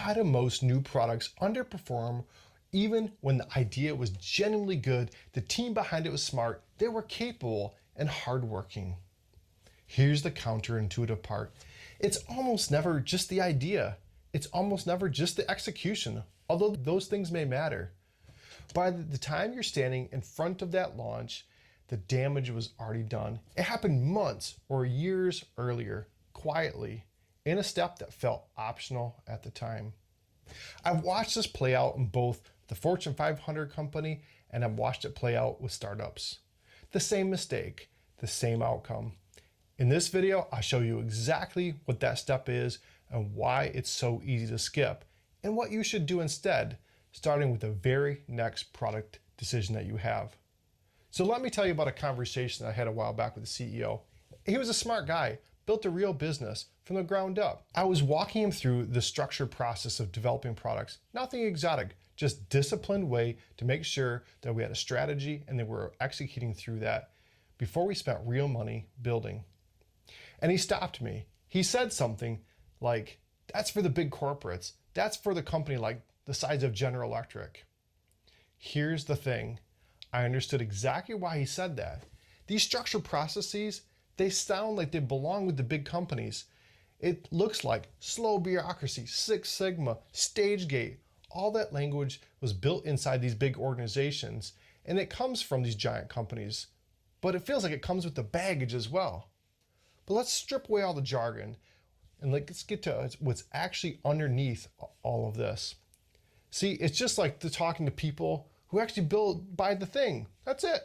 why do most new products underperform even when the idea was genuinely good, the team behind it was smart, they were capable and hardworking? Here's the counterintuitive part. It's almost never just the idea. It's almost never just the execution, although those things may matter. By the time you're standing in front of that launch, the damage was already done. It happened months or years earlier, quietly, in a step that felt optional at the time. I've watched this play out in both the Fortune 500 company and I've watched it play out with startups. The same mistake, the same outcome. In this video, I'll show you exactly what that step is and why it's so easy to skip and what you should do instead, starting with the very next product decision that you have. So let me tell you about a conversation I had a while back with the CEO. He was a smart guy, built a real business from the ground up. I was walking him through the structured process of developing products, nothing exotic, just disciplined way to make sure that we had a strategy and that we were executing through that before we spent real money building. And he stopped me. He said something like, "That's for the big corporates. That's for the company like the size of General Electric." Here's the thing. I understood exactly why he said that. These structured processes, they sound like they belong with the big companies. It looks like slow bureaucracy, Six Sigma, stage gate. All that language was built inside these big organizations, and it comes from these giant companies. But it feels like it comes with the baggage as well. But let's strip away all the jargon and let's get to what's actually underneath all of this. See, it's just like talking to people who actually buy the thing. That's it.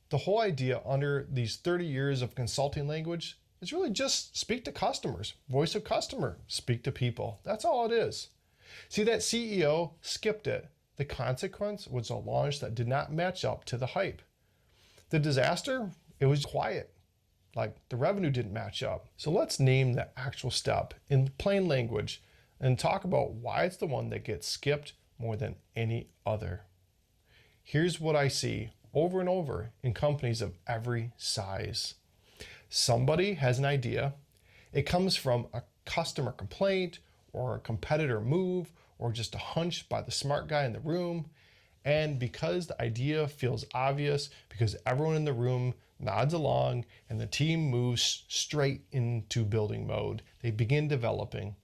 The whole idea under these 30 years of consulting language is really just speak to customers, voice of customer, speak to people. That's all it is. See, that CEO skipped it. The consequence was a launch that did not match up to the hype. The disaster, it was quiet. Like the revenue didn't match up. So let's name the actual step in plain language and talk about why it's the one that gets skipped more than any other. Here's what I see over and over in companies of every size. Somebody has an idea. It comes from a customer complaint or a competitor move or just a hunch by the smart guy in the room. And because the idea feels obvious, because everyone in the room nods along and the team moves straight into building mode, they begin developing.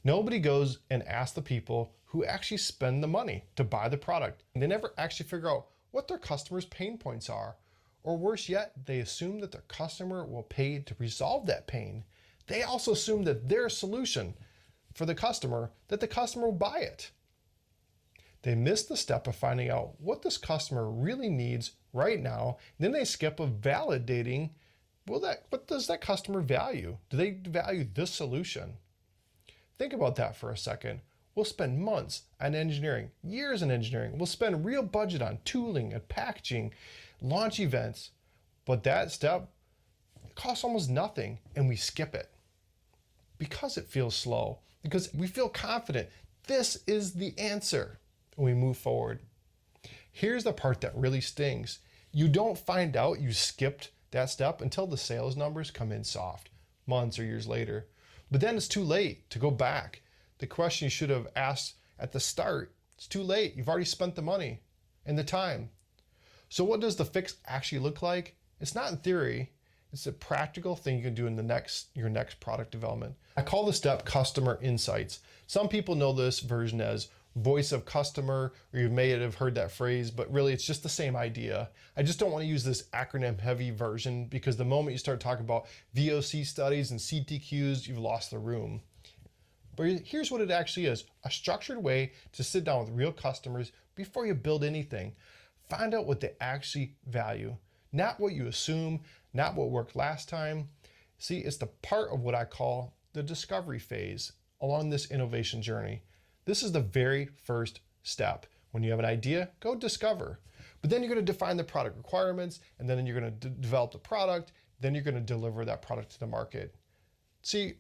Nobody goes and asks the people who actually spend the money to buy the product. And they never actually figure out what their customers' pain points are. Or worse yet, they assume that their customer will pay to resolve that pain. They also assume that their solution for the customer, that the customer will buy it. They miss the step of finding out what this customer really needs right now. Then they skip of validating, what does that customer value? Do they value this solution? Think about that for a second. We'll spend months on engineering, years in engineering. We'll spend real budget on tooling and packaging, launch events, but that step costs almost nothing and we skip it because it feels slow, because we feel confident this is the answer and we move forward. Here's the part that really stings. You don't find out you skipped that step until the sales numbers come in soft, months or years later. But then it's too late to go back. The question you should have asked at the start, it's too late. You've already spent the money and the time. So what does the fix actually look like? It's not in theory. It's a practical thing you can do in your next product development. I call this step customer insights. Some people know this version as voice of customer, or you may have heard that phrase, but really it's just the same idea. I just don't want to use this acronym heavy version because the moment you start talking about VOC studies and CTQs, you've lost the room. But here's what it actually is: a structured way to sit down with real customers before you build anything. Find out what they actually value, not what you assume, not what worked last time. See, it's the part of what I call the discovery phase along this innovation journey. This is the very first step. When you have an idea, go discover. But then you're going to define the product requirements, and then you're going to develop the product, then you're going to deliver that product to the market. See,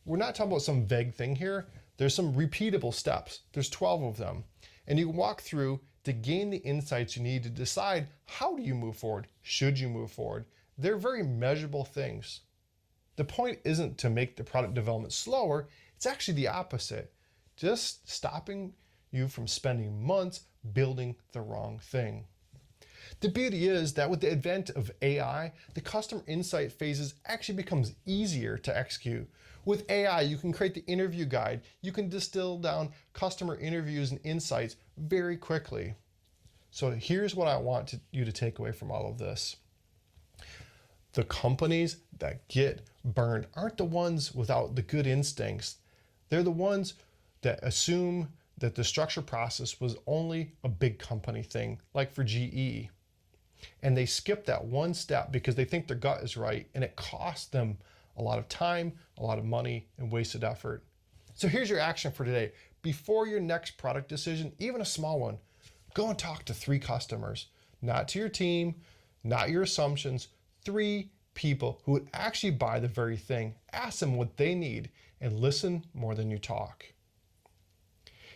we're not talking about some vague thing here. There's some repeatable steps. There's 12 of them. And you can walk through to gain the insights you need to decide how do you move forward, should you move forward. They're very measurable things. The point isn't to make the product development slower, it's actually the opposite. just stopping you from spending months building the wrong thing. The beauty is that with the advent of AI, the customer insight phases actually becomes easier to execute. With AI, you can create the interview guide. You can distill down customer interviews and insights very quickly. So here's what I want you to take away from all of this. The companies that get burned aren't the ones without the good instincts. They're the ones that assume that the structure process was only a big company thing, like for GE. And they skip that one step because they think their gut is right, and it costs them a lot of time, a lot of money, and wasted effort. So here's your action for today. Before your next product decision, even a small one, go and talk to 3 customers, not to your team, not your assumptions, 3 people who would actually buy the very thing. Ask them what they need and listen more than you talk.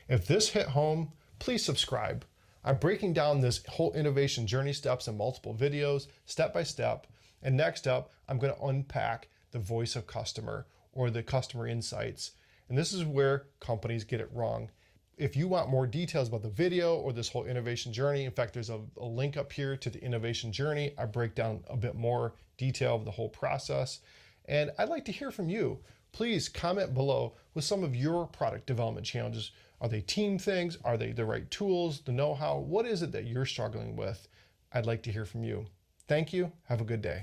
If this hit home, please subscribe. I'm breaking down this whole innovation journey steps in multiple videos, step by step. And next up, I'm going to unpack the voice of customer, or the customer insights. And this is where companies get it wrong. If you want more details about the video or this whole innovation journey, in fact, there's a link up here to the innovation journey. I break down a bit more detail of the whole process. And I'd like to hear from you. Please comment below with some of your product development challenges. Are they team things? Are they the right tools, the know-how? What is it that you're struggling with? I'd like to hear from you. Thank you. Have a good day.